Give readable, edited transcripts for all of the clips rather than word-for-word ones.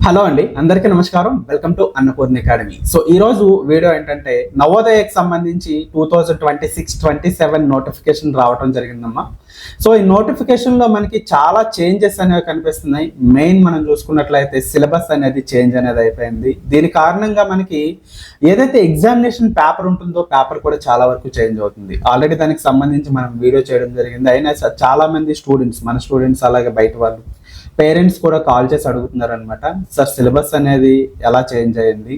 Hello అండి, అందరికీ నమస్కారం. Welcome to Annapurna academy. So ఈ రోజు వీడియో ఏంటంటే నవోదయకి సంబంధించి 2026-27 నోటిఫికేషన్ రావడం జరిగిందమ్మా. సో ఈ నోటిఫికేషన్లో మనకి చాలా చేంజెస్ అనేవి కనిపిస్తున్నాయి. మెయిన్ మనం చూసుకున్నట్లయితే సిలబస్ అనేది చేంజ్ అనేది అయిపోయింది. దీని కారణంగా మనకి ఏదైతే ఎగ్జామినేషన్ పేపర్ ఉంటుందో పేపర్ కూడా చాలా వరకు చేంజ్ అవుతుంది. ఆల్రెడీ దానికి సంబంధించి మనం వీడియో చేయడం జరిగింది. అయినా చాలా మంది స్టూడెంట్స్, మన స్టూడెంట్స్ అలాగే బయట వాళ్ళు పేరెంట్స్ కూడా కాల్ చేసి అడుగుతున్నారు అనమాట. సార్ సిలబస్ అనేది ఎలా చేంజ్ అయ్యింది,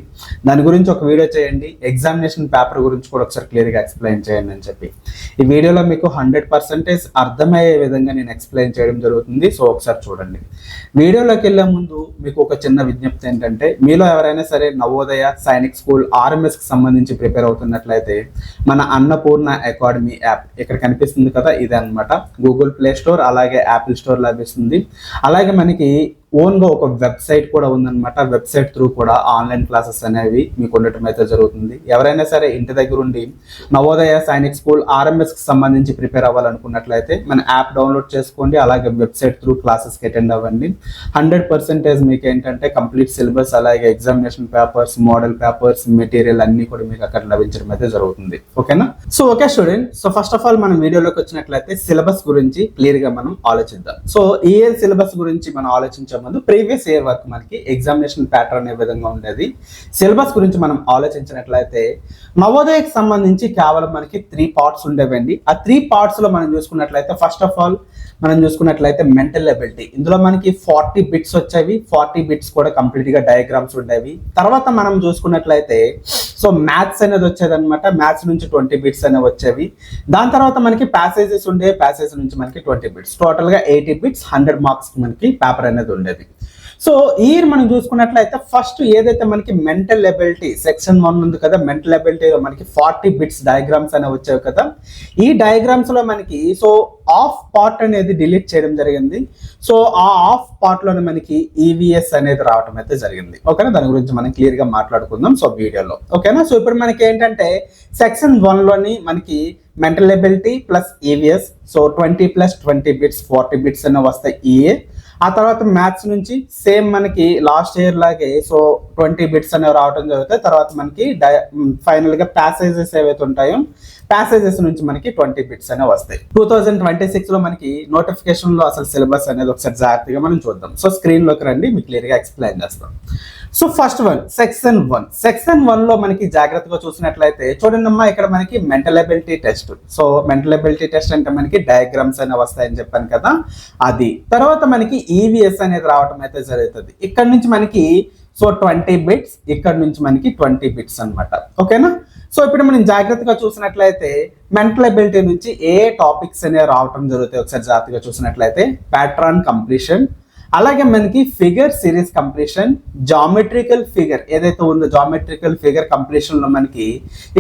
దాని గురించి ఒక వీడియో చేయండి, ఎగ్జామినేషన్ పేపర్ గురించి కూడా ఒకసారి క్లియర్గా ఎక్స్ప్లెయిన్ చేయండి అని చెప్పి ఈ వీడియోలో మీకు 100% అర్థమయ్యే విధంగా నేను ఎక్స్ప్లెయిన్ చేయడం జరుగుతుంది. సో ఒకసారి చూడండి. వీడియోలోకి వెళ్ళే ముందు మీకు ఒక చిన్న విజ్ఞప్తి ఏంటంటే, మీలో ఎవరైనా సరే నవోదయ, సైనిక్ స్కూల్, ఆర్ఎంఎస్కి సంబంధించి ప్రిపేర్ అవుతున్నట్లయితే మన అన్నపూర్ణ అకాడమీ యాప్ ఇక్కడ కనిపిస్తుంది కదా, ఇదే అనమాట. గూగుల్ ప్లే స్టోర్ అలాగే యాపిల్ స్టోర్ లభిస్తుంది. అలాగే మనకి ఓన్గా ఒక వెబ్సైట్ కూడా ఉందన్నమాట. వెబ్సైట్ త్రూ కూడా ఆన్లైన్ క్లాసెస్ అనేవి మీకు ఉండటం అయితే జరుగుతుంది. ఎవరైనా సరే ఇంటి దగ్గర ఉండి నవోదయ, సైనిక్ స్కూల్, ఆర్ఎంఎస్కి సంబంధించి ప్రిపేర్ అవ్వాలనుకున్నట్లయితే మన యాప్ డౌన్లోడ్ చేసుకోండి. అలాగే వెబ్సైట్ త్రూ క్లాసెస్కి అటెండ్ అవ్వండి. 100% మీకు ఏంటంటే కంప్లీట్ సిలబస్, అలాగే examination papers, model papers, material అన్నీ కూడా మీకు అక్కడ లభించడం అయితే జరుగుతుంది. ఓకేనా? So okay student, so first of all మనం వీడియోలోకి వచ్చినట్లయితే సిలబస్ గురించి క్లియర్గా మనం ఆలోచిద్దాం. సో ఈ ఇయర్ సిలబస్ గురించి మనం ఆలోచించే ముందు ప్రీవియస్ ఇయర్ వరకు మనకి ఎగ్జామినేషన్ ప్యాటర్న్ ఏ విధంగా ఉండేది, సిలబస్ గురించి మనం ఆలోచించినట్లయితే నవోదయకి సంబంధించి కేవలం మనకి 3 పార్ట్స్ ఉండేవండి. ఆ 3 పార్ట్స్లో మనం చూసుకున్నట్లయితే ఫస్ట్ ఆఫ్ ఆల్ మనం చూసుకున్నట్లయితే మెంటల్ ఎబిలిటీ, ఇందులో మనకి 40 బిట్స్ వచ్చేవి. 40 బిట్స్ కూడా కంప్లీట్గా డయాగ్రామ్స్ ఉండేవి. తర్వాత మనం చూసుకున్నట్లయితే సో మ్యాథ్స్ అనేది వచ్చేది అనమాట. మ్యాథ్స్ నుంచి 20 బిట్స్ అనేవి వచ్చేవి. దాని తర్వాత మనకి ప్యాసేజెస్ ఉండేవి. ప్యాసేజ్ నుంచి మనకి 20 బిట్స్, టోటల్గా 80 బిట్స్, 100 మార్క్స్ మనకి పేపర్ అనేది ఉండేది. సో ఈ ఇయర్ మనం చూసుకున్నట్లయితే ఫస్ట్ ఏదైతే మనకి మెంటల్ ఎబిలిటీ సెక్షన్ 1 ఉంది కదా, మెంటల్ ఎబిలిటీలో మనకి 40 బిట్స్ డయాగ్రామ్స్ అనేవి వచ్చాయి కదా. ఈ డయాగ్రామ్స్ లో మనకి సో ఆఫ్ పార్ట్ అనేది డిలీట్ చేయడం జరిగింది. సో ఆ ఆఫ్ పార్ట్ లోనే మనకి ఈవీఎస్ అనేది రావడం అయితే జరిగింది. ఓకేనా? దాని గురించి మనం క్లియర్ గా మాట్లాడుకుందాం సో వీడియోలో. ఓకేనా? సో ఇప్పుడు మనకి ఏంటంటే సెక్షన్ 1 లోని మనకి mental ability plus EVS, so 20 + 20 bits 40 bits అనేవి వస్తాయి ఈ ఇయర్. ఆ తర్వాత మ్యాథ్స్ నుంచి సేమ్ మనకి లాస్ట్ ఇయర్ లాగే సో 20 బిట్స్ అనేవి రావడం జరుగుతాయి. తర్వాత మనకి ఫైనల్గా ప్యాసేజెస్ ఏవైతే ఉంటాయో ప్యాసేజెస్ నుంచి మనకి 20 బిట్స్ అనేవి వస్తాయి. 2026లో మనకి నోటిఫికేషన్లో అసలు సిలబస్ అనేది ఒకసారి జాగ్రత్తగా మనం చూద్దాం. సో స్క్రీన్లోకి రండి, మీకు క్లియర్గా ఎక్స్ప్లెయిన్ చేస్తాం. So first one section 1. Section 1లో మనకి జాగ్రత్తగా చూసినట్లయితే చూడండి అమ్మా, ఇక్కడ మనకి mental ability test. So mental ability test అంటే మనకి డయాగ్రామ్స్ అనేవి వస్తాయని చెప్పాను కదా, అది. తర్వాత మనకి ఈవీఎస్ అనేది రావడం అయితే జరుగుతుంది. ఇక్కడ నుంచి మనకి సో 20 బిట్స్, ఇక్కడ నుంచి మనకి 20 బిట్స్ అనమాట. ఓకేనా? సో ఇప్పుడు మనం జాగ్రత్తగా చూసినట్లయితే మెంటల్ ఎబిలిటీ నుంచి ఏ టాపిక్స్ అనేవి రావడం జరుగుతాయి ఒకసారి జాగ్రత్తగా చూసినట్లయితే ప్యాట్రన్ కంప్లీషన్, అలాగే మనకి figure series completion, geometrical figure ఏదైతే ఉందో జామెట్రికల్ ఫిగర్ కంప్లీషన్ లో మనకి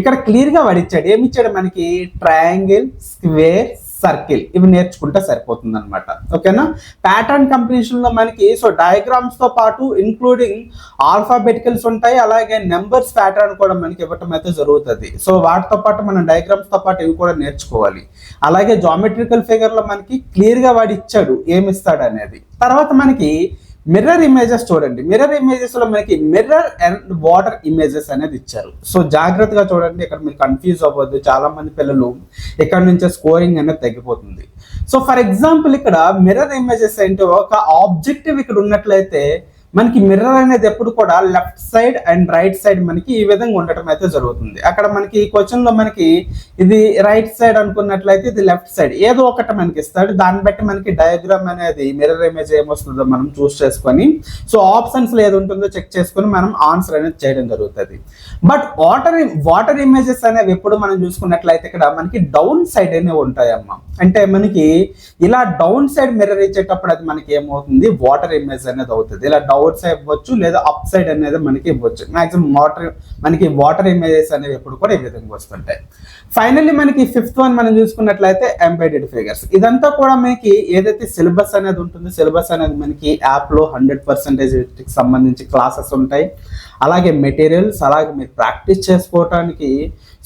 ఇక్కడ క్లియర్ గా వాడిచ్చాడు. ఏమి ఇచ్చాడు మనకి? ట్రయాంగిల్, స్క్వేర్, సర్కిల్, ఇవి నేర్చుకుంటే సరిపోతుంది అనమాట. ఓకేనా? ప్యాటర్న్ కంప్లీషన్ లో మనకి సో డయాగ్రామ్స్ తో పాటు ఇంక్లూడింగ్ ఆల్ఫాబెటికల్స్ ఉంటాయి, అలాగే నెంబర్స్ ప్యాటర్న్ కూడా మనకి ఇవ్వటం అయితే జరుగుతుంది. సో వాటితో పాటు మనం డయాగ్రామ్స్ తో పాటు ఇవి కూడా నేర్చుకోవాలి. అలాగే జామెట్రికల్ ఫిగర్ లో మనకి క్లియర్ గా వాడు ఇచ్చాడు ఏమి ఇస్తాడు అనేది. తర్వాత మనకి మిర్రర్ ఇమేజెస్ చూడండి. మిర్రర్ ఇమేజెస్ లో మనకి మిర్రర్ అండ్ వాటర్ ఇమేజెస్ అనేది ఇచ్చారు. సో జాగ్రత్తగా చూడండి, ఇక్కడ మీరు కన్ఫ్యూజ్ అవ్వద్దు. చాలా మంది పిల్లలు ఇక్కడ నుంచే స్కోరింగ్ అనేది తగ్గిపోతుంది. సో ఫర్ ఎగ్జాంపుల్ ఇక్కడ మిర్రర్ ఇమేజెస్ అంటే ఒక ఆబ్జెక్టివ్ ఇక్కడ ఉన్నట్లయితే మనకి మిర్రర్ అనేది ఎప్పుడు కూడా left side and right side మనకి ఈ విధంగా ఉండటం అయితే జరుగుతుంది. అక్కడ మనకి ఈ క్వశ్చన్ లో మనకి ఇది రైట్ సైడ్ అనుకున్నట్లయితే ఇది లెఫ్ట్ సైడ్, ఏదో ఒకటి మనకి ఇస్తాడు. దాన్ని బట్టి మనకి డయాగ్రామ్ అనేది మిర్రర్ ఇమేజ్ ఏమొస్తుందో మనం చూస్ చేసుకొని సో ఆప్షన్స్ ఏది ఉంటుందో చెక్ చేసుకొని మనం ఆన్సర్ అనేది చేయడం జరుగుతుంది. బట్ వాటర్ ఇమేజెస్ అనేవి ఎప్పుడు మనం చూసుకున్నట్లయితే ఇక్కడ మనకి డౌన్ సైడ్ అనేవి ఉంటాయమ్మా. అంటే మనకి ఇలా డౌన్ సైడ్ మిర్రర్ ఇచ్చేటప్పుడు అది మనకి ఏమవుతుంది? వాటర్ ఇమేజ్ అనేది అవుతుంది. ఇలా డౌన్ సైడ్ ఇవ్వచ్చు లేదా అప్ సైడ్ అనేది మనకి ఇవ్వచ్చు. మాక్సిమం మనకి వాటర్ ఇమేజెస్ అనేవి ఎప్పుడు కూడా ఈ విధంగా వస్తుంటాయి. ఫైనల్లీ మనకి 5th వన్ మనం చూసుకున్నట్లయితే ఎంబెడెడ్ ఫిగర్స్. ఇదంతా కూడా మనకి ఏదైతే సిలబస్ అనేది ఉంటుందో సిలబస్ అనేది మనకి యాప్లో 100% సంబంధించి క్లాసెస్ ఉంటాయి. అలాగే మెటీరియల్స్, అలాగే మీరు ప్రాక్టీస్ చేసుకోవటానికి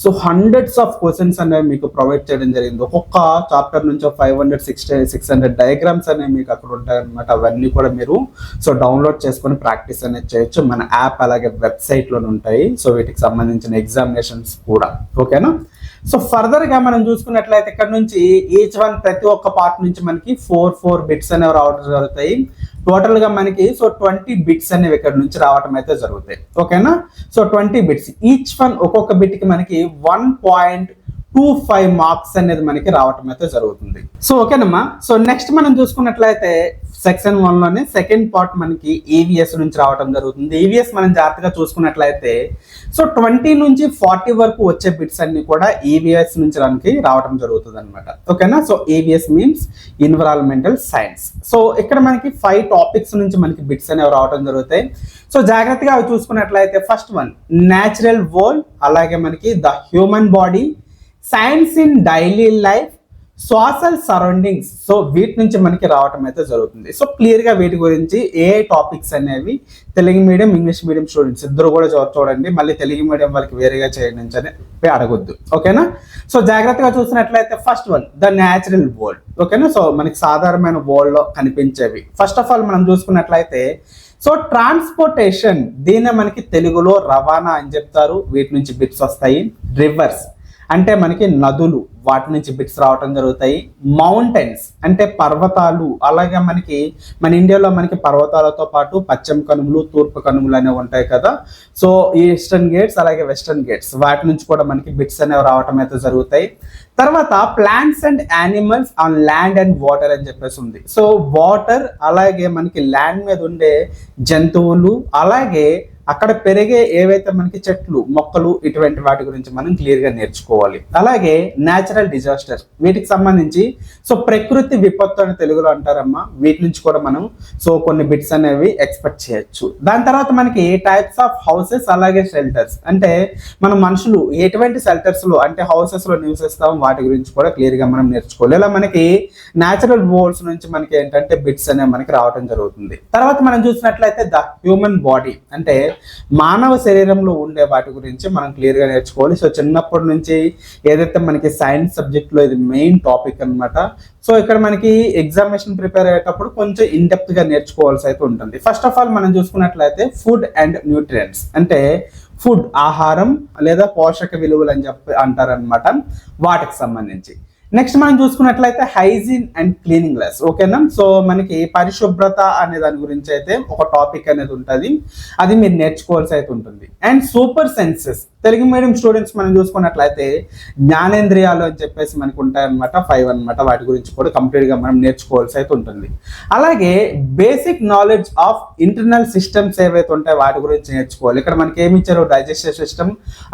సో హండ్రెడ్స్ ఆఫ్ క్వశ్చన్స్ అనేవి మీకు ప్రొవైడ్ చేయడం జరిగింది. ఒక్కొక్క చాప్టర్ నుంచి 500-600 డయాగ్రామ్స్ అనేవి మీకు అక్కడ ఉంటాయి అనమాట. అవన్నీ కూడా మీరు సో డౌన్లోడ్ చేసుకొని ప్రాక్టీస్ అనేది చేయొచ్చు. మన యాప్ అలాగే వెబ్సైట్లోనే ఉంటాయి. సో వీటికి సంబంధించిన ఎగ్జామినేషన్స్ కూడా. ఓకేనా? సో ఫర్దర్గా మనం చూసుకున్నట్లయితే ఇక్కడ నుంచి ఈచ్ వన్ ప్రతి ఒక్క పార్ట్ నుంచి మనకి 4 బిట్స్ అనేవి రావడం జరుగుతాయి. టోటల్గా మనకి సో 20 బిట్స్ అనేవి ఇక్కడ నుంచి రావడం అయితే జరుగుతాయి. ఓకేనా? సో 20 బిట్స్ ఈచ్ వన్ ఒక్కొక్క బిట్కి మనకి 1.25 మార్క్స్ అనేది మనకి రావటం అయితే జరుగుతుంది. సో ఓకేనమ్మా. సో నెక్స్ట్ మనం చూసుకున్నట్లయితే సెక్షన్ 1లోనే సెకండ్ పార్ట్ మనకి ఈవీఎస్ నుంచి రావడం జరుగుతుంది. ఈవీఎస్ మనం జాగ్రత్తగా చూసుకున్నట్లయితే సో 20 నుంచి 40 వరకు వచ్చే బిట్స్ అన్ని కూడా ఈవీఎస్ నుంచి మనకి రావడం జరుగుతుంది అనమాట. ఓకేనా? So EVS means environmental science. So ఇక్కడ మనకి 5 టాపిక్స్ నుంచి మనకి బిట్స్ అనేవి రావడం జరుగుతాయి. సో జాగ్రత్తగా అవి చూసుకున్నట్లయితే ఫస్ట్ వన్ న్యాచురల్ వరల్డ్, అలాగే మనకి the human body, science in daily life, social surroundings. So వీటి నుంచి మనకి రావటం అయితే జరుగుతుంది. సో క్లియర్గా వీటి గురించి ఏ టాపిక్స్ అనేవి Telugu medium English medium students ఇద్దరు కూడా చూడండి. మళ్ళీ తెలుగు మీడియం వాళ్ళకి వేరేగా చేయండి అని అడగొద్దు. ఓకేనా? సో జాగ్రత్తగా చూసినట్లయితే first one the natural world. ఓకేనా? సో మనకి సాధారణమైన వరల్డ్లో కనిపించేవి. ఫస్ట్ ఆఫ్ ఆల్ మనం చూసుకున్నట్లయితే సో ట్రాన్స్పోర్టేషన్, దీన్నే మనకి తెలుగులో రవాణా అని చెప్తారు. వీటి నుంచి బిట్స్ వస్తాయి. రివర్స్ అంటే మనకి నదులు, వాటి నుంచి బిట్స్ రావటం జరుగుతాయి. మౌంటైన్స్ అంటే పర్వతాలు, అలాగే మనకి మన ఇండియాలో మనకి పర్వతాలతో పాటు పశ్చిమ కనుమలు, తూర్పు కనుమలు అనేవి ఉంటాయి కదా. సో ఈస్టర్న్ గేట్స్ అలాగే వెస్టర్న్ గేట్స్, వాటి నుంచి కూడా మనకి బిట్స్ అనేవి రావటం అయితే జరుగుతాయి. తర్వాత plants and animals on land and water అని చెప్పేసి ఉంది. సో వాటర్ అలాగే మనకి ల్యాండ్ మీద ఉండే జంతువులు, అలాగే అక్కడ పెరిగే ఏవైతే మనకి చెట్లు, మొక్కలు, ఇటువంటి వాటి గురించి మనం క్లియర్గా నేర్చుకోవాలి. అలాగే న్యాచురల్ డిజాస్టర్, వీటికి సంబంధించి సో ప్రకృతి విపత్తు అని తెలుగులో అంటారమ్మా. వీటి నుంచి కూడా మనం సో కొన్ని బిట్స్ అనేవి ఎక్స్పెక్ట్ చేయొచ్చు. దాని తర్వాత మనకి టైప్స్ ఆఫ్ హౌసెస్ అలాగే షెల్టర్స్, అంటే మన మనుషులు ఎటువంటి షెల్టర్స్లో అంటే హౌసెస్లో నివసిస్తాం, వాటి గురించి కూడా క్లియర్గా మనం నేర్చుకోవాలి. ఇలా మనకి న్యాచురల్ వరల్డ్స్ నుంచి మనకి ఏంటంటే బిట్స్ అనేవి మనకి రావడం జరుగుతుంది. తర్వాత మనం చూసినట్లయితే ద హ్యూమన్ బాడీ, అంటే మానవ శరీరంలో ఉండే వాటి గురించి మనం క్లియర్గా నేర్చుకోవాలి. సో చిన్నప్పటి నుంచి ఏదైతే మనకి సైన్స్ సబ్జెక్ట్లో ఇది మెయిన్ టాపిక్ అనమాట. సో ఇక్కడ మనకి ఎగ్జామినేషన్ ప్రిపేర్ అయ్యేటప్పుడు కొంచెం ఇన్ డెప్త్ గా నేర్చుకోవాల్సి అయితే ఉంటుంది. ఫస్ట్ ఆఫ్ ఆల్ మనం చూసుకున్నట్లయితే ఫుడ్ అండ్ న్యూట్రియంట్స్, అంటే ఫుడ్ ఆహారం లేదా పోషక విలువలు అని చెప్పి అంటారనమాట, వాటికి సంబంధించి. నెక్స్ట్ మనం చూసుకున్నట్లయితే హైజీన్ అండ్ క్లీనింగ్నెస్. ఓకేనా? సో మనకి పరిశుభ్రత అనే దాని గురించి అయితే ఒక టాపిక్ అనేది ఉంటుంది, అది మీరు నేర్చుకోవాల్సి అయితే ఉంటుంది. And super senses, Telugu medium students మనం చూసుకున్నట్లయితే జ్ఞానేంద్రియాలు అని చెప్పేసి మనకు ఉంటాయన్నమాట, 5 అనమాట. వాటి గురించి కూడా కంప్లీట్గా మనం నేర్చుకోవాల్సి అయితే ఉంటుంది. అలాగే basic knowledge of internal systems ఏవైతే ఉంటాయో వాటి గురించి నేర్చుకోవాలి. ఇక్కడ మనకి ఏమి ఇచ్చారు, డైజెస్టివ్ సిస్టమ్,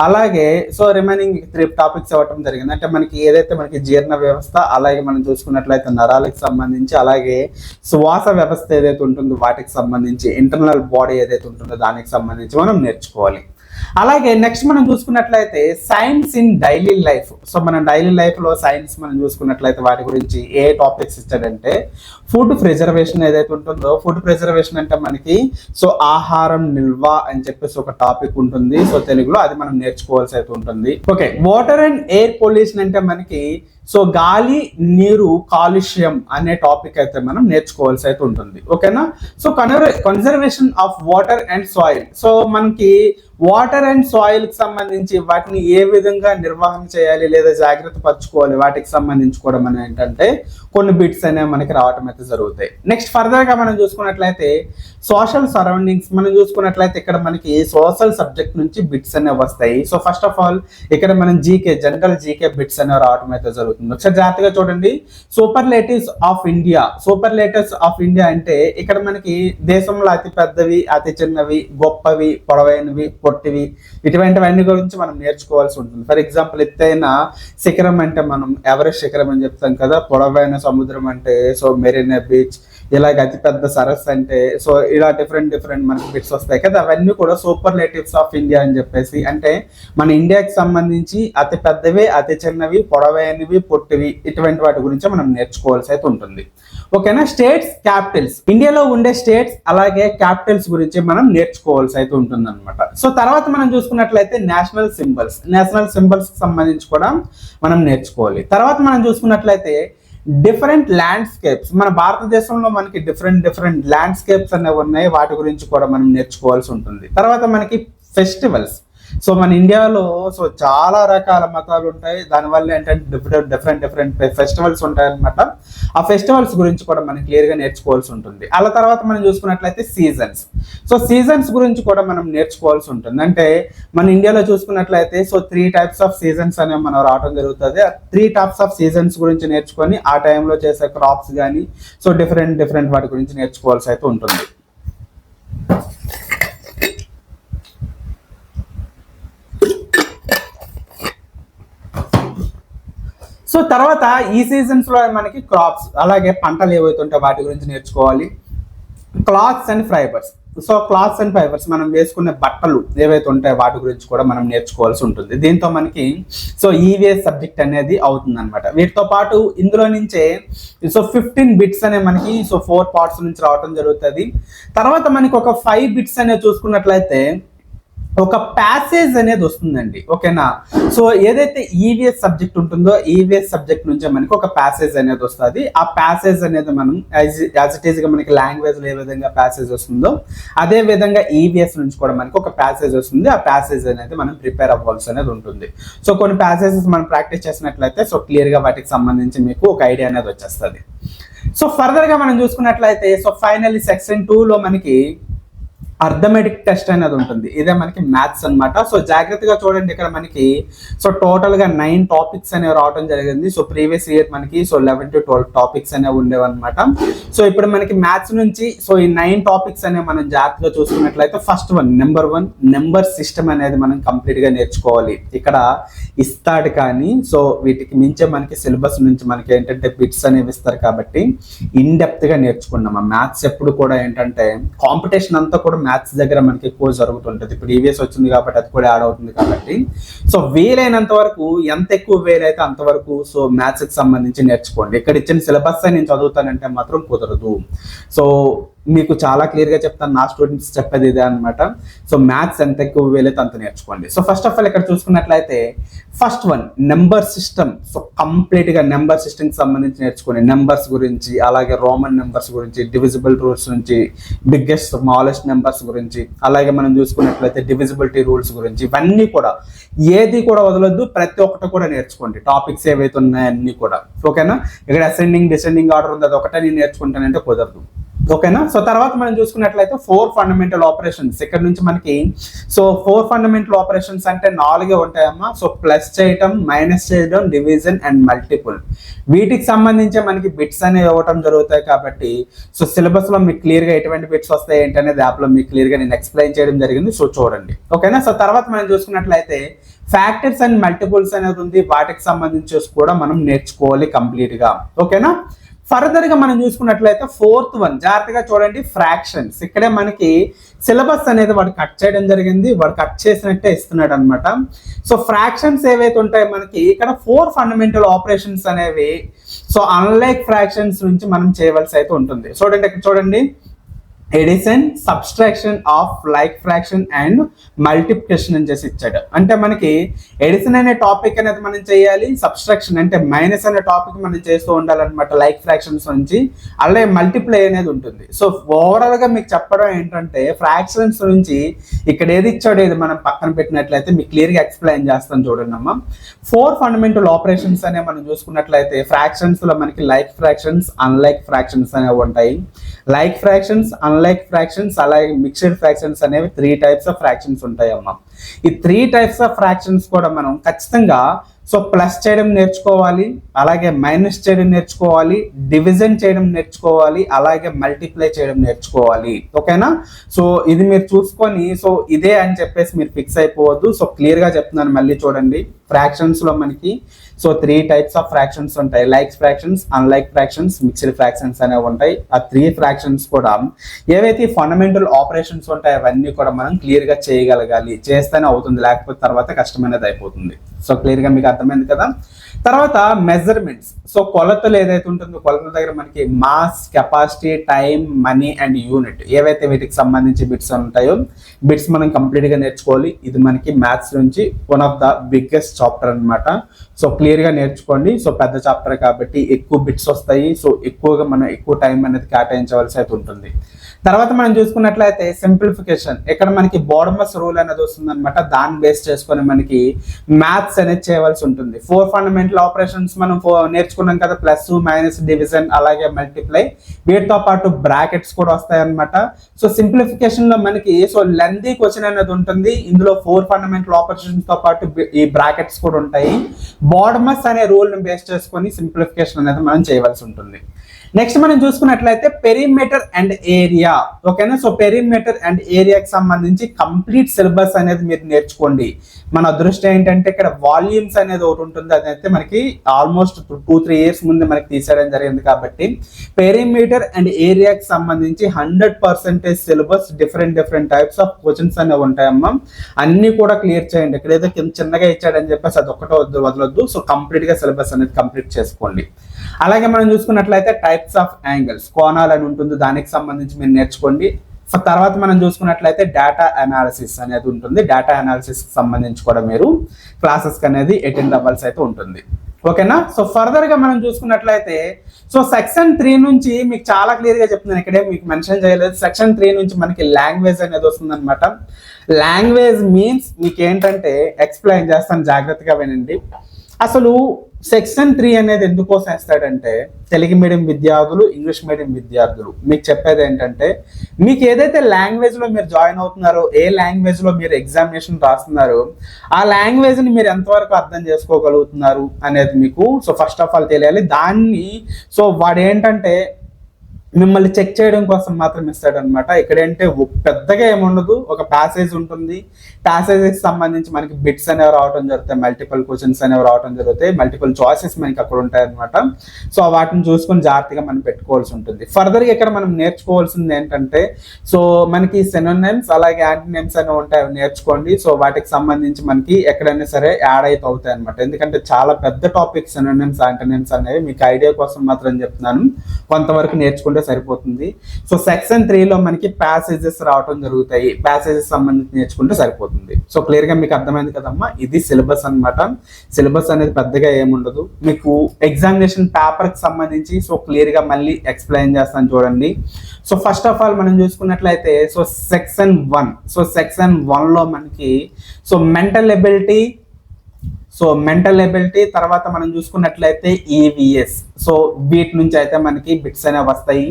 అలాగే సో రిమైనింగ్ 3 టాపిక్స్ అవ్వటం జరిగింది. అంటే మనకి ఏదైతే మనకి జీర్ణ వ్యవస్థ, అలాగే మనం చూసుకున్నట్లయితే నరాలకు సంబంధించి, అలాగే శ్వాస వ్యవస్థ ఏదైతే ఉంటుందో వాటికి సంబంధించి, ఇంటర్నల్ బాడీ ఏదైతే ఉంటుందో దానికి సంబంధించి మనం నేర్చుకోవాలి. అలాగే నెక్స్ట్ మనం చూసుకున్నట్లయితే science in daily life. So మన డైలీ లైఫ్లో సైన్స్ మనం చూసుకున్నట్లయితే వాటి గురించి ఏ టాపిక్స్ ఇచ్చాడంటే ఫుడ్ ప్రిజర్వేషన్ ఏదైతే ఉంటుందో, ఫుడ్ ప్రిజర్వేషన్ అంటే మనకి సో ఆహారం నిల్వ అని చెప్పేసి ఒక టాపిక్ ఉంటుంది. సో తెలుగులో అది మనం నేర్చుకోవాల్సి అయితే ఉంటుంది. Okay, water and air pollution అంటే మనకి సో గాలి నీరు కాలుష్యం అనే టాపిక్ అయితే మనం నేర్చుకోవాల్సి అయితే ఉంటుంది. ఓకేనా? So conservation of water and soil, so మనకి వాటర్ అండ్ సాయిల్ కి సంబంధించి వాటిని ఏ విధంగా నిర్వహణ చేయాలి లేదా జాగ్రత్త పరచుకోవాలి, వాటికి సంబంధించి కూడా మనం ఏంటంటే కొన్ని బిట్స్ అనేవి మనకి రావటం అయితే జరుగుతాయి. నెక్స్ట్ ఫర్దర్ గా మనం చూసుకున్నట్లయితే సోషల్ సరౌండింగ్స్ మనం చూసుకున్నట్లయితే ఇక్కడ మనకి సోషల్ సబ్జెక్ట్ నుంచి బిట్స్ అనేవి వస్తాయి. సో ఫస్ట్ ఆఫ్ ఆల్ ఇక్కడ మనం జీకే, జనరల్ జీకే బిట్స్ అనేవి రావటం అయితే జరుగుతుంది. ఒకసారి జాగ్రత్తగా చూడండి. Superlatives of India, superlatives of India అంటే ఇక్కడ మనకి దేశంలో అతి పెద్దవి, అతి చిన్నవి, గొప్పవి, పొడవైనవి, పొట్టివి, ఇటువంటివన్నీ గురించి మనం నేర్చుకోవాల్సి ఉంటుంది. ఫర్ ఎగ్జాంపుల్ ఎత్తైన శిఖరం అంటే మనం ఎవరెస్ట్ శిఖరం అని చెప్తాం కదా, పొడవైన సముద్రం అంటే సో మెరీనా బీచ్, ఇలాగ అతిపెద్ద సరస్సు అంటే, సో ఇలా డిఫరెంట్ మనకి బిట్స్ వస్తాయి కదా, అవన్నీ కూడా సూపర్లేటివ్స్ ఆఫ్ ఇండియా అని చెప్పేసి, అంటే మన ఇండియాకి సంబంధించి అతి పెద్దవి, అతి చిన్నవి, పొడవైనవి, పొట్టివి, ఇటువంటి వాటి గురించి మనం నేర్చుకోవాల్సి అయితే ఉంటుంది. ఓకేనా. స్టేట్స్, క్యాపిటల్స్, ఇండియాలో ఉండే స్టేట్స్ అలాగే క్యాపిటల్స్ గురించి మనం నేర్చుకోవాల్సి అయితే ఉంటుంది అనమాట. సో తర్వాత మనం చూసుకున్నట్లయితే నేషనల్ సింబల్స్ కి సంబంధించి కూడా మనం నేర్చుకోవాలి. తర్వాత మనం చూసుకున్నట్లయితే డిఫరెంట్ ల్యాండ్స్కేప్స్, మన భారతదేశంలో మనకి డిఫరెంట్ ల్యాండ్స్కేప్స్ అనేవి ఉన్నాయి, వాటి గురించి కూడా మనం నేర్చుకోవాల్సి ఉంటుంది. తర్వాత మనకి ఫెస్టివల్స్, సో మన ఇండియాలో సో చాలా రకాల మతాలు ఉంటాయి, దానివల్ల ఏంటంటే డిఫరెంట్ ఫెస్టివల్స్ ఉంటాయి అనమాట. ఆ ఫెస్టివల్స్ గురించి కూడా మనం క్లియర్గా నేర్చుకోవాల్సి ఉంటుంది. అలా తర్వాత మనం చూసుకున్నట్లయితే సీజన్స్ గురించి కూడా మనం నేర్చుకోవాల్సి ఉంటుంది. అంటే మన ఇండియాలో చూసుకున్నట్లయితే సో 3 టైప్స్ ఆఫ్ సీజన్స్ అనేవి మనం రావడం జరుగుతుంది. ఆ 3 టైప్స్ ఆఫ్ సీజన్స్ గురించి నేర్చుకొని ఆ టైంలో చేసే క్రాప్స్ కానీ సో డిఫరెంట్ వాటి గురించి నేర్చుకోవాల్సి అయితే ఉంటుంది. సో తర్వాత ఈ సీజన్స్ లో మనకి క్రాప్స్ అలాగే పంటలు ఏవైతే ఉంటాయో వాటి గురించి నేర్చుకోవాలి. క్లాత్స్ అండ్ ఫైబర్స్ మనం వేసుకునే బట్టలు ఏవైతే ఉంటాయో వాటి గురించి కూడా మనం నేర్చుకోవాల్సి ఉంటుంది. దీంతో మనకి సో ఈవీఎస్ సబ్జెక్ట్ అనేది అవుతుంది అనమాట. వీటితో పాటు ఇందులో నుంచే సో 15 బిట్స్ అనే మనకి సో 4 పార్ట్స్ నుంచి రావడం జరుగుతుంది. తర్వాత మనకి ఒక 5 బిట్స్ అనేవి చూసుకున్నట్లయితే ఒక ప్యాసేజ్ అనేది వస్తుందండి. ఓకేనా. సో ఏదైతే ఈవీఎస్ సబ్జెక్ట్ ఉంటుందో ఈవీఎస్ సబ్జెక్ట్ నుంచే మనకి ఒక ప్యాసేజ్ అనేది వస్తుంది. ఆ ప్యాసేజ్ అనేది మనం యాజ్ ఇట్ ఈస్ గా మనకి లాంగ్వేజ్ లో ఏ విధంగా ప్యాసేజ్ వస్తుందో అదే విధంగా ఈవీఎస్ నుంచి కూడా మనకి ఒక ప్యాసేజ్ వస్తుంది. ఆ ప్యాసేజ్ అనేది మనం ప్రిపేర్ అవ్వాల్సి అనేది ఉంటుంది. సో కొన్ని ప్యాసేజెస్ మనం ప్రాక్టీస్ చేసినట్లయితే సో క్లియర్ గా వాటికి సంబంధించి మీకు ఒక ఐడియా అనేది వచ్చేస్తుంది. సో ఫర్దర్ గా మనం చూసుకున్నట్లయితే సో ఫైనల్లీ సెక్షన్ 2 లో మనకి అర్థమెటిక్ టెస్ట్ అనేది ఉంటుంది. ఇదే మనకి మ్యాథ్స్ అనమాట. సో జాగ్రత్తగా చూడండి, ఇక్కడ మనకి సో టోటల్ గా 9 టాపిక్స్ అనేవి రావడం జరిగింది. సో ప్రీవియస్ ఇయర్ మనకి సో 11 to 12 టాపిక్స్ అనేవి ఉండేవి అనమాట. సో ఇప్పుడు మనకి మ్యాథ్స్ నుంచి సో ఈ 9 టాపిక్స్ అనేవి మనం జాగ్రత్తగా చూసుకున్నట్లయితే ఫస్ట్ నెంబర్ 1 నెంబర్ సిస్టమ్ అనేది మనం కంప్లీట్ గా నేర్చుకోవాలి. ఇక్కడ ఇస్తాడు కానీ సో వీటికి మించే మనకి సిలబస్ నుంచి మనకి ఏంటంటే బిట్స్ అనేవి ఇస్తారు కాబట్టి ఇన్ డెప్త్ గా నేర్చుకున్నాం. మ్యాథ్స్ ఎప్పుడు కూడా ఏంటంటే కాంపిటీషన్ అంతా కూడా మ్యాథ్స్ దగ్గర మనకి ఎక్కువ జరుగుతుంటుంది. ఇప్పుడు ఈవీఎస్ వచ్చింది కాబట్టి అది కూడా యాడ్ అవుతుంది కాబట్టి సో వీలైనంత వరకు ఎంత ఎక్కువ వీలైతే అంతవరకు సో మ్యాథ్స్ కి సంబంధించి నేర్చుకోండి. ఇక్కడ ఇచ్చిన సిలబస్ నేను చదువుతానంటే మాత్రం కుదరదు. సో మీకు చాలా క్లియర్గా చెప్తాను, నా స్టూడెంట్స్ చెప్పేది ఇదే అనమాట. సో మ్యాథ్స్ ఎంత ఎక్కువ వీలైతే అంత నేర్చుకోండి. సో ఫస్ట్ ఆఫ్ ఆల్ ఇక్కడ చూసుకున్నట్లయితే ఫస్ట్ నెంబర్ సిస్టమ్. సో కంప్లీట్గా నెంబర్ సిస్టమ్కి సంబంధించి నేర్చుకోండి. నెంబర్స్ గురించి అలాగే రోమన్ నెంబర్స్ గురించి, డివిజిబుల్ రూల్స్ నుంచి, బిగ్గెస్ట్ స్మాలెస్ట్ నెంబర్స్ గురించి, అలాగే మనం చూసుకున్నట్లయితే డివిజిబిలిటీ రూల్స్ గురించి, ఇవన్నీ కూడా ఏది కూడా వదలొద్దు, ప్రతి ఒక్కటి కూడా నేర్చుకోండి. టాపిక్స్ ఏవైతే ఉన్నాయో అన్ని కూడా. ఓకేనా. ఇక్కడ అసెండింగ్ డిసెండింగ్ ఆర్డర్ ఉంది, అది ఒకటే నేను నేర్చుకుంటానంటే కుదరదు. ఓకేనా. సో తర్వాత మనం చూసుకున్నట్లయితే 4 ఫండమెంటల్ ఆపరేషన్స్. ఇక్కడ నుంచి మనకి సో 4 ఫండమెంటల్ ఆపరేషన్స్ అంటే 4 ఉంటాయమ్మా. సో ప్లస్ చేయటం, మైనస్ చేయడం, డివిజన్ అండ్ మల్టిపుల్. వీటికి సంబంధించి మనకి బిట్స్ అనేవి ఇవ్వటం జరుగుతాయి కాబట్టి సో సిలబస్ లో మీకు క్లియర్ గా ఎటువంటి బిట్స్ వస్తాయి ఏంటనేది యాప్ లో మీకు క్లియర్ గా నేను ఎక్స్ప్లెయిన్ చేయడం జరిగింది. సో చూడండి. ఓకేనా. సో తర్వాత మనం చూసుకున్నట్లయితే ఫ్యాక్టర్స్ అండ్ మల్టిపుల్స్ అనేది ఉంది, వాటికి సంబంధించి కూడా మనం నేర్చుకోవాలి కంప్లీట్ గా. ఓకేనా. ఫర్దర్ గా మనం చూసుకున్నట్లయితే 4th జాగ్రత్తగా చూడండి, ఫ్రాక్షన్స్. ఇక్కడే మనకి సిలబస్ అనేది వాడు కట్ చేయడం జరిగింది, వాడు కట్ చేసినట్టే ఇస్తున్నాడు అనమాట. సో ఫ్రాక్షన్స్ ఏవైతే ఉంటాయో మనకి ఇక్కడ 4 ఫండమెంటల్ ఆపరేషన్స్ అనేవి సో అన్లైక్ ఫ్రాక్షన్స్ నుంచి మనం చేయవలసి అయితే ఉంటుంది. చూడండి ఇక్కడ చూడండి, addition, subtraction of like fraction and multiplication అని చేసి ఇచ్చాడు. అంటే మనకి ఎడిషన్ అనే టాపిక్ అనేది మనం చేయాలి, సబ్స్ట్రాక్షన్ అంటే మైనస్ అనే టాపిక్ మనం చేస్తూ ఉండాలన్నమాట లైక్ ఫ్రాక్షన్స్ నుంచి, అలాగే మల్టిప్లై అనేది ఉంటుంది. సో ఓవరాల్ గా మీకు చెప్పడం ఏంటంటే ఫ్రాక్షన్స్ నుంచి ఇక్కడ ఏది ఇచ్చాడో ఇది మనం పక్కన పెట్టినట్లయితే మీకు క్లియర్ గా ఎక్స్ప్లెయిన్ చేస్తాను. చూడండి అమ్మా, 4 ఫండమెంటల్ ఆపరేషన్స్ అనే మనం చూసుకున్నట్లయితే ఫ్రాక్షన్స్ లో మనకి లైక్ ఫ్రాక్షన్స్, అన్లైక్ ఫ్రాక్షన్స్ అనేవి ఉంటాయి. లైక్ ఫ్రాక్షన్స్, అన్లైక్ ఫ్రాక్షన్స్, అలాగే మిక్స్డ్ ఫ్రాక్షన్స్ అనేవి 3 టైప్స్ ఆఫ్ ఫ్రాక్షన్స్ ఉంటాయి అమ్మా. ఈ 3 టైప్స్ ఆఫ్ ఫ్రాక్షన్స్ కూడా మనం ఖచ్చితంగా సో ప్లస్ చేయడం నేర్చుకోవాలి, అలాగే మైనస్ చేయడం నేర్చుకోవాలి, డివిజన్ చేయడం నేర్చుకోవాలి, అలాగే మల్టిప్లై చేయడం నేర్చుకోవాలి. ఓకేనా. సో ఇది మీరు చూసుకొని సో ఇదే అని చెప్పేసి మీరు ఫిక్స్ అయిపోవద్దు. సో క్లియర్ గా చెప్తున్నాను, మళ్ళీ చూడండి. ఫ్రాక్షన్స్ లో మనకి సో 3 టైప్స్ ఆఫ్ ఫ్రాక్షన్స్ ఉంటాయి. Like fractions, unlike fractions, mixed fractions అనేవి ఉంటాయి. ఆ 3 ఫ్రాక్షన్స్ కూడా ఏవైతే ఫండమెంటల్ ఆపరేషన్స్ ఉంటాయో అవన్నీ కూడా మనం క్లియర్ గా చేయగలగాలి. చేస్తేనే అవుతుంది, లేకపోతే తర్వాత కష్టమైనది అయిపోతుంది. సో క్లియర్ గా మీకు అర్థమైంది కదా. తర్వాత మెజర్మెంట్స్. సో కొలతలు ఏదైతే ఉంటుందో కొలతల దగ్గర మనకి mass, capacity, time, money and unit ఏవైతే వీటికి సంబంధించి బిట్స్ ఉంటాయో బిట్స్ మనం కంప్లీట్ గా నేర్చుకోవాలి. ఇది మనకి మ్యాథ్స్ నుంచి one of the biggest chapter అన్నమాట. సో క్లియర్ గా నేర్చుకోండి. సో పెద్ద చాప్టర్ కాబట్టి ఎక్కువ బిట్స్ వస్తాయి. సో ఎక్కువగా మనం ఎక్కువ టైం అనేది కేటాయించవలసి అయితే ఉంటుంది. తర్వాత మనం చూసుకున్నట్లయితే సింప్లిఫికేషన్. ఇక్కడ మనకి బోర్డమస్ రూల్ అనేది వస్తుంది అనమాట. దాన్ని బేస్ చేసుకొని మనకి మ్యాథ్స్ అనేది చేయవలసి ఉంటుంది. 4 ఫండమెంటల్ ఆపరేషన్స్ మనం నేర్చుకున్నాం కదా, ప్లస్, మైనస్, డివిజన్, అలాగే మల్టిప్లై. వీటితో పాటు బ్రాకెట్స్ కూడా వస్తాయి అనమాట. సో సింప్లిఫికేషన్ లో మనకి లెంతీ క్వశ్చన్ అనేది ఉంటుంది. ఇందులో 4 ఫండమెంటల్ ఆపరేషన్స్ తో పాటు ఈ బ్రాకెట్స్ కూడా ఉంటాయి. బోర్డమస్ అనే రూల్ ని బేస్ చేసుకొని సింప్లిఫికేషన్ అనేది మనం చేయవలసి ఉంటుంది. నెక్స్ట్ మనం చూసుకున్నట్లయితే పెరిమీటర్ అండ్ ఏరియా. ఓకేనా. సో పెరిమీటర్ అండ్ ఏరియాకి సంబంధించి కంప్లీట్ సిలబస్ అనేది మీరు నేర్చుకోండి. మన అదృష్టం ఏంటంటే ఇక్కడ వాల్యూమ్స్ అనేది ఒకటి ఉంటుంది. అదైతే మనకి ఆల్మోస్ట్ 2-3 ఇయర్స్ ముందు మనకి తీసేయడం జరిగింది. కాబట్టి పెరిమీటర్ అండ్ ఏరియాకి సంబంధించి 100% syllabus, different types of questions అనేవి ఉంటాయమ్మా. అన్ని కూడా క్లియర్ చేయండి. ఇక్కడ ఏదో చిన్నగా ఇచ్చాడని చెప్పేసి అదొక్కటో వదలొద్దు. సో కంప్లీట్ గా సిలబస్ అనేది కంప్లీట్ చేసుకోండి. అలాగే మనం చూసుకున్నట్లయితే టైప్స్ ఆఫ్ యాంగిల్స్, కోణాలు అని ఉంటుంది. దానికి సంబంధించి మీరు నేర్చుకోండి. తర్వాత మనం చూసుకున్నట్లయితే డేటా అనాలిసిస్ అనేది ఉంటుంది. డేటా అనాలిసిస్ కి సంబంధించి కూడా మీరు క్లాసెస్ అనేది అటెండ్ అవ్వాల్సి అయితే ఉంటుంది. ఓకేనా. సో ఫర్దర్ గా మనం చూసుకున్నట్లయితే సో సెక్షన్ 3 నుంచి మీకు చాలా క్లియర్ గా చెప్తున్నాను. ఇక్కడే మీకు మెన్షన్ చేయలేదు. సెక్షన్ 3 నుంచి మనకి లాంగ్వేజ్ అనేది వస్తుంది అనమాట. లాంగ్వేజ్ మీన్స్ మీకు ఏంటంటే ఎక్స్ప్లెయిన్ చేస్తాను, జాగ్రత్తగా వినండి. అసలు సెక్షన్ 3 అనేది ఎందుకోసం వేస్తాడంటే తెలుగు మీడియం విద్యార్థులు, ఇంగ్లీష్ మీడియం విద్యార్థులు మీకు చెప్పేది ఏంటంటే మీకు ఏదైతే లాంగ్వేజ్ లో మీరు జాయిన్ అవుతున్నారో, ఏ లాంగ్వేజ్ లో మీరు ఎగ్జామినేషన్ రాస్తున్నారో ఆ లాంగ్వేజ్ ని మీరు ఎంతవరకు అర్థం చేసుకోగలుగుతున్నారు అనేది మీకు సో ఫస్ట్ ఆఫ్ ఆల్ తెలియాలి. దాన్ని సో వాడు ఏంటంటే మిమ్మల్ని చెక్ చేయడం కోసం మాత్రం ఇస్తాడు అనమాట. ఇక్కడంటే పెద్దగా ఏముండదు, ఒక ప్యాసేజ్ ఉంటుంది. ప్యాసేజ్కి సంబంధించి మనకి బిట్స్ అనేవి రావడం జరుగుతాయి, మల్టిపుల్ క్వశ్చన్స్ అనేవి రావడం జరుగుతాయి, మల్టిపుల్ చాయిసెస్ మనకి అక్కడ ఉంటాయి అనమాట. సో వాటిని చూసుకొని జాగ్రత్తగా మనం పెట్టుకోవాల్సి ఉంటుంది. ఫర్దర్గా ఇక్కడ మనం నేర్చుకోవాల్సింది ఏంటంటే సో మనకి సినోనిమ్స్ అలాగే యాంటోనిమ్స్ అనేవి ఉంటాయి, అవి నేర్చుకోండి. సో వాటికి సంబంధించి మనకి ఎక్కడైనా సరే యాడ్ అయితే అవుతాయి అనమాట. ఎందుకంటే చాలా పెద్ద టాపిక్ సినోనిమ్స్, యాంటోనిమ్స్ అనేవి మీకు ఐడియా కోసం మాత్రం చెప్తున్నాను. కొంతవరకు నేర్చుకుంటే సరిపోతుంది. సో సెక్షన్ 3 లో మనకి ప్యాసేజెస్ రావడం జరుగుతాయి. ప్యాసేజెస్ సంబంధించి నేర్చుకుంటే సరిపోతుంది. సో క్లియర్ గా మీకు అర్థమైంది కదమ్మా. ఇది సిలబస్ అన్నమాట. సిలబస్ అనేది పెద్దగా ఏముండదు. మీకు ఎగ్జామినేషన్ పేపర్ కి సంబంధించి సో క్లియర్ గా మళ్ళీ ఎక్స్ప్లెయిన్ చేస్తాను చూడండి. సో ఫస్ట్ ఆఫ్ ఆల్ మనం చూసుకున్నట్లయితే సో సెక్షన్ 1. సో సెక్షన్ 1 లో మనకి సో మెంటల్ ఎబిలిటీ తర్వాత మనం చూసుకున్నట్లయితే ఈవీఎస్. సో వీటి నుంచి అయితే మనకి బిట్స్ అనేవి వస్తాయి.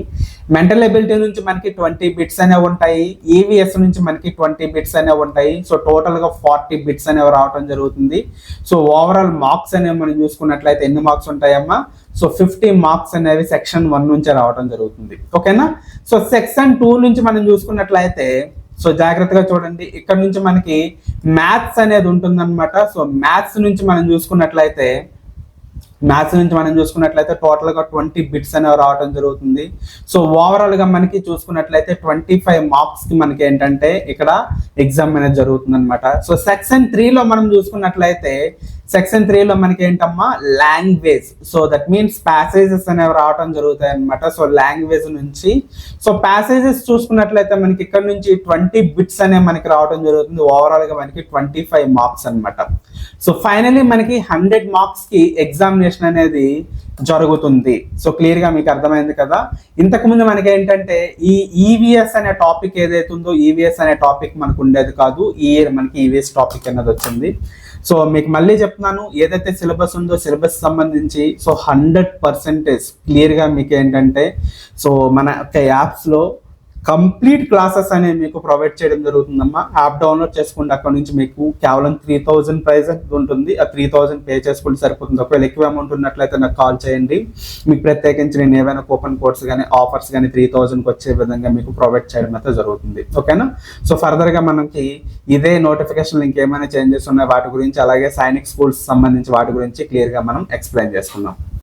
మెంటల్ ఎబిలిటీ నుంచి మనకి 20 బిట్స్ అనేవి ఉంటాయి. ఈవీఎస్ నుంచి మనకి 20 బిట్స్ అనేవి ఉంటాయి. సో టోటల్ గా 40 బిట్స్ అనేవి రావడం జరుగుతుంది. సో ఓవరాల్ మార్క్స్ అనేవి మనం చూసుకున్నట్లయితే ఎన్ని మార్క్స్ ఉంటాయమ్మా? సో 50 మార్క్స్ అనేవి సెక్షన్ 1 నుంచే రావడం జరుగుతుంది. ఓకేనా. సో సెక్షన్ 2 నుంచి మనం చూసుకున్నట్లయితే సో జాగ్రత్తగా చూడండి. ఇక్కడ నుంచి మనకి మ్యాథ్స్ అనేది ఉంటుందన్నమాట. సో మ్యాథ్స్ నుంచి మనం చూసుకున్నట్లయితే టోటల్ గా 20 బిట్స్ అనేవి రావడం జరుగుతుంది. సో ఓవరాల్ గా మనకి చూసుకున్నట్లయితే 25 మార్క్స్ కి మనకి ఏంటంటే ఇక్కడ ఎగ్జామ్ అనేది జరుగుతుంది అనమాట. సో సెక్షన్ 3 లో మనం చూసుకున్నట్లయితే సెక్షన్ 3 లో మనకి ఏంటమ్మా language. So that means passages అనేవి రావడం జరుగుతాయి అనమాట. సో లాంగ్వేజ్ నుంచి సో ప్యాసేజెస్ చూసుకున్నట్లయితే మనకి ఇక్కడ నుంచి 20 బిట్స్ అనేవి మనకి రావడం జరుగుతుంది. ఓవరాల్ గా మనకి 25 మార్క్స్ అనమాట. సో ఫైనలీ మనకి 100 మార్క్స్ కి ఎగ్జామినేషన్ అనేది జరుగుతుంది. సో క్లియర్ గా మీకు అర్థమైంది కదా. ఇంతకు ముందు మనకి ఏంటంటే ఈ ఈవీఎస్ అనే టాపిక్ ఏదైతే ఉందో ఈవీఎస్ అనే టాపిక్ మనకు ఉండేది కాదు. ఈ ఇయర్ మనకి ఈవీఎస్ టాపిక్ అనేది వచ్చింది. సో మీకు మళ్ళీ చెప్తున్నాను, ఏదైతే సిలబస్ ఉందో సిలబస్ సంబంధించి సో 100% క్లియర్ గా మీకు ఏంటంటే సో మన యాప్స్ లో కంప్లీట్ క్లాసెస్ అనేవి మీకు ప్రొవైడ్ చేయడం జరుగుతుందమ్మా. యాప్ డౌన్లోడ్ చేసుకుంటే అక్కడ నుంచి మీకు కేవలం 3000 ప్రైస్ ఉంటుంది. ఆ 3000 పే చేసుకుంటే సరిపోతుంది. ఒకవేళ ఎక్కువ అమౌంట్ ఉన్నట్లయితే నాకు కాల్ చేయండి. మీకు ప్రత్యేకించి నేను ఏవైనా కూపన్ కోడ్స్ కానీ ఆఫర్స్ కానీ 3000కి వచ్చే విధంగా మీకు ప్రొవైడ్ చేయడం అయితే జరుగుతుంది. ఓకేనా? సో ఫర్దర్గా మనకి ఇదే నోటిఫికేషన్ ఇంకేమైనా చేంజెస్ ఉన్నాయి వాటి గురించి, అలాగే సైనిక్ స్కూల్స్ సంబంధించి వాటి గురించి క్లియర్గా మనం ఎక్స్ప్లెయిన్ చేసుకుందాం.